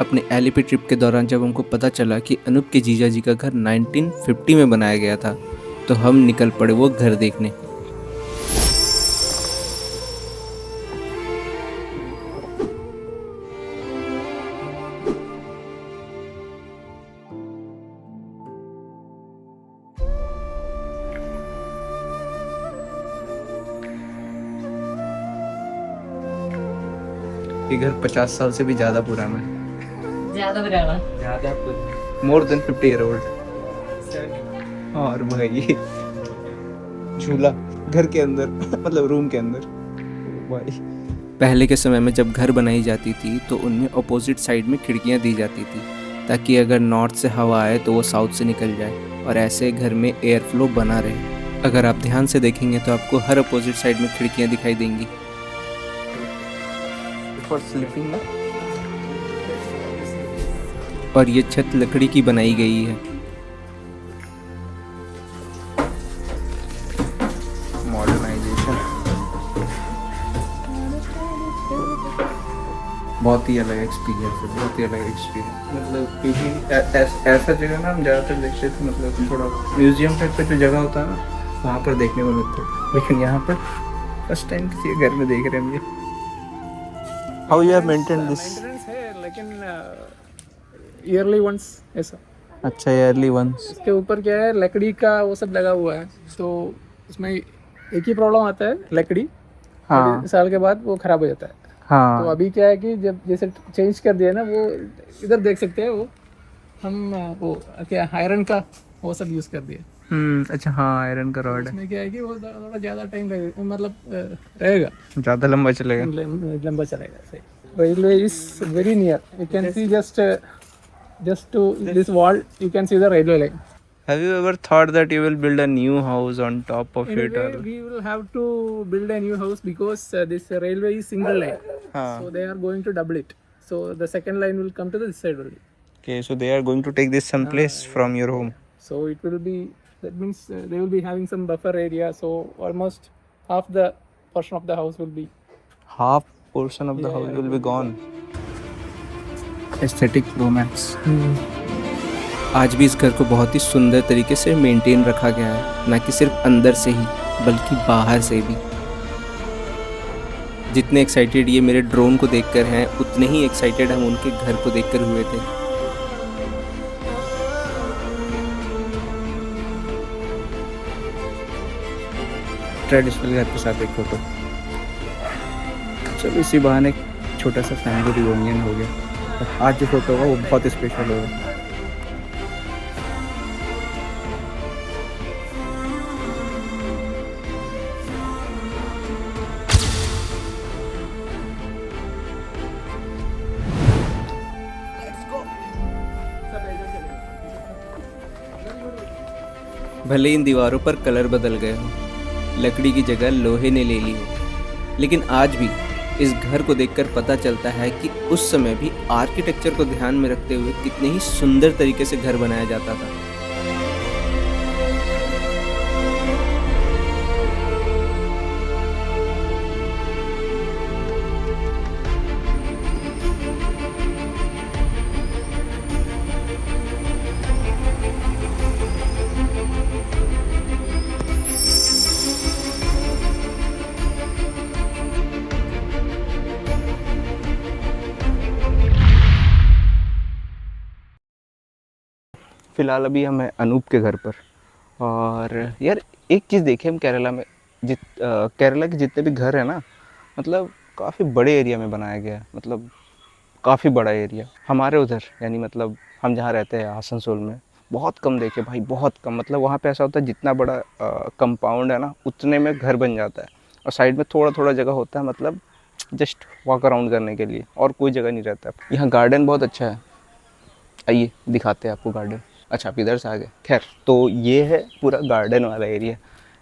अपने एलिपी ट्रिप के दौरान जब हमको पता चला कि अनूप के जीजा जी का घर 1950 में बनाया गया था, तो हम निकल पड़े वो घर देखने। ये घर 50 साल से भी ज्यादा पुराना है। ज्यादा पुराना, ज्यादा मोर देन 50 ईयर ओल्ड। और भाई झूला घर के अंदर मतलब रूम के अंदर भाई। पहले के समय में जब घर बनाई जाती थी तो उनमें अपोजिट साइड में खिड़कियां दी जाती थी, ताकि अगर नॉर्थ से हवा आए तो वो साउथ से निकल जाए और ऐसे घर में एयर फ्लो बना रहे। अगर आप ध्यान से देखेंगे तो आपको हर अपोजिट साइड में खिड़कियां दिखाई देंगी। फॉर स्लीपिंग ना। और ये छत लकड़ी की बनाई गई है। मॉडर्नाइजेशन बहुत ही अलग एक्सपीरियंस है, बहुत ही अलग एक्सपीरियंस। मतलब क्योंकि ऐसा जगह ना हम ज़्यादातर देखते थे, मतलब थोड़ा म्यूजियम टाइप का जो जगह होता है ना वहाँ पर देखने को मिलता है, लेकिन यहाँ पर फर्स्ट टाइम किसी घर में देख रहे हैं हम ये। How you have maintain this? Maintenance है लेकिन ईयरली वंस ऐसा। अच्छा, ईयरली वंस। इसके ऊपर क्या है, लकड़ी का वो सब लगा हुआ है, तो उसमें एक ही प्रॉब्लम आता है, लकड़ी हाँ साल के बाद वो खराब हो जाता है। तो हाँ। अभी क्या है कि जब जैसे चेंज कर दिया ना, वो इधर देख सकते हैं, वो हम वो क्या आयरन का वो सब यूज़ कर दिया। अच्छा हाँ, आयरन का रॉड है। इसमें क्या है कि वो थोड़ा ज़्यादा टाइम लगेगा, मतलब रहेगा, ज़्यादा लंबा चलेगा। लंबा चलेगा। सही। Railway is very near. You can see just to this wall, you can see the railway line. Have you ever thought that you will build a new house on top of it? Anyway, Or? we will have to build a new house because this railway is single line. So they are going to double it. So the second line will come to this side only. Okay, so they are going to take this someplace from your home. So it will be, that means they will be having some buffer area. So almost half the portion of the house will be. Half portion of the house will be gone. Aesthetic romance. आज भी इस घर को बहुत ही सुंदर तरीके से maintain रखा गया है, ना कि सिर्फ अंदर से ही बल्कि बाहर से भी। जितने एक्साइटेड ये मेरे ड्रोन को देखकर हैं, उतने ही एक्साइटेड हम उनके घर को देखकर हुए थे। ट्रेडिशनल घर के साथ एक फोटो। चलो इसी बहाने एक छोटा सा फैमिली रियूनियन हो गया। आज जो फोटो होगा वो बहुत स्पेशल होगा। भले इन दीवारों पर कलर बदल गए हो, लकड़ी की जगह लोहे ने ले ली हो, लेकिन आज भी इस घर को देखकर पता चलता है कि उस समय भी आर्किटेक्चर को ध्यान में रखते हुए कितने ही सुंदर तरीके से घर बनाया जाता था। फिलहाल अभी हम हैं अनूप के घर पर। और यार एक चीज़ देखी हम केरला में, केरला के जितने भी घर हैं ना, मतलब काफ़ी बड़े एरिया में बनाया गया है। मतलब काफ़ी बड़ा एरिया। हमारे उधर यानी मतलब हम जहाँ रहते हैं आसनसोल में बहुत कम देखे भाई, बहुत कम। मतलब वहाँ पे ऐसा होता है जितना बड़ा कंपाउंड है ना, उतने में घर बन जाता है और साइड में थोड़ा थोड़ा जगह होता है, मतलब जस्ट वॉक अराउंड करने के लिए, और कोई जगह नहीं रहता है। यहाँ गार्डन बहुत अच्छा है, आइए दिखाते हैं आपको गार्डन। अच्छा आप इधर से आ गए। खैर, तो ये है पूरा गार्डन वाला एरिया।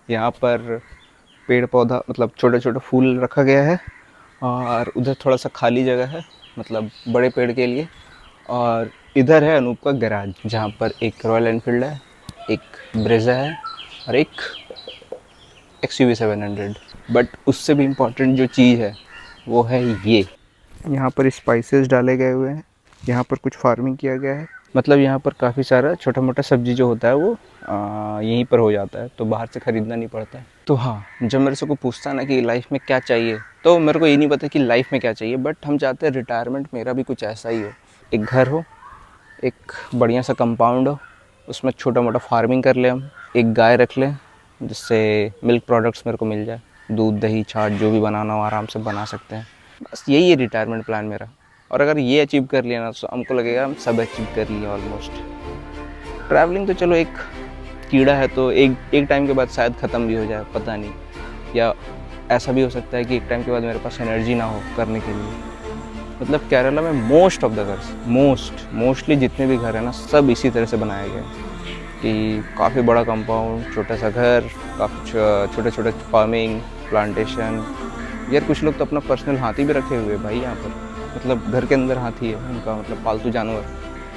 यहाँ पर पेड़ पौधा मतलब छोटे छोटे फूल रखा गया है, और उधर थोड़ा सा खाली जगह है मतलब बड़े पेड़ के लिए। और इधर है अनूप का गैराज, जहाँ पर एक रॉयल एनफील्ड है, एक ब्रेजा है और एक XUV 700। बट उससे भी इम्पॉर्टेंट जो चीज़ है वो है ये, यहाँ पर स्पाइसेस डाले गए हुए हैं यहाँ पर कुछ फार्मिंग किया गया है, मतलब यहाँ पर काफ़ी सारा छोटा मोटा सब्जी जो होता है वो यहीं पर हो जाता है, तो बाहर से ख़रीदना नहीं पड़ता है। तो हाँ, जब मेरे से कोई पूछता है ना कि लाइफ में क्या चाहिए, तो मेरे को ये नहीं पता कि लाइफ में क्या चाहिए, बट हम चाहते हैं रिटायरमेंट मेरा भी कुछ ऐसा ही हो। एक घर हो, एक बढ़िया सा कंपाउंड हो, उसमें छोटा मोटा फार्मिंग कर ले हम, एक गाय रख लें जिससे मिल्क प्रोडक्ट्स मेरे को मिल जाए, दूध दही छाछ जो भी बनाना हो आराम से बना सकते हैं। बस यही है रिटायरमेंट प्लान मेरा। और अगर ये अचीव कर लिया ना तो हमको लगेगा हम सब अचीव कर लिए ऑलमोस्ट। ट्रैवलिंग तो चलो एक कीड़ा है, तो एक टाइम के बाद शायद ख़त्म भी हो जाए, पता नहीं, या ऐसा भी हो सकता है कि एक टाइम के बाद मेरे पास एनर्जी ना हो करने के लिए। मतलब केरला में मोस्ट ऑफ द घर्स मोस्टली जितने भी घर हैं ना, सब इसी तरह से बनाए गए हैं कि काफ़ी बड़ा कंपाउंड, छोटा सा घर, काफ़ी छोटे छोटे फार्मिंग, प्लांटेशन। यार कुछ लोग तो अपना पर्सनल हाथी भी रखे हुए हैं भाई यहाँ पर, मतलब घर के अंदर हाथी है उनका, मतलब पालतू जानवर।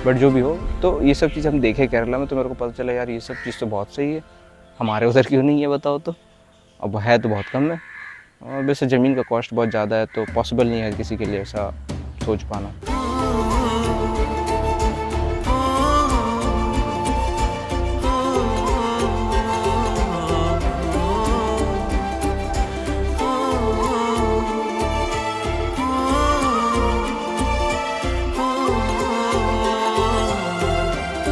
बट जो भी हो, तो ये सब चीज़ हम देखे केरला में, तो मेरे को पता चला यार ये सब चीज़ तो बहुत सही है, हमारे उधर क्यों नहीं है बताओ तो। अब है तो बहुत कम है, और वैसे ज़मीन का कॉस्ट बहुत ज़्यादा है, तो पॉसिबल नहीं है किसी के लिए ऐसा सोच पाना।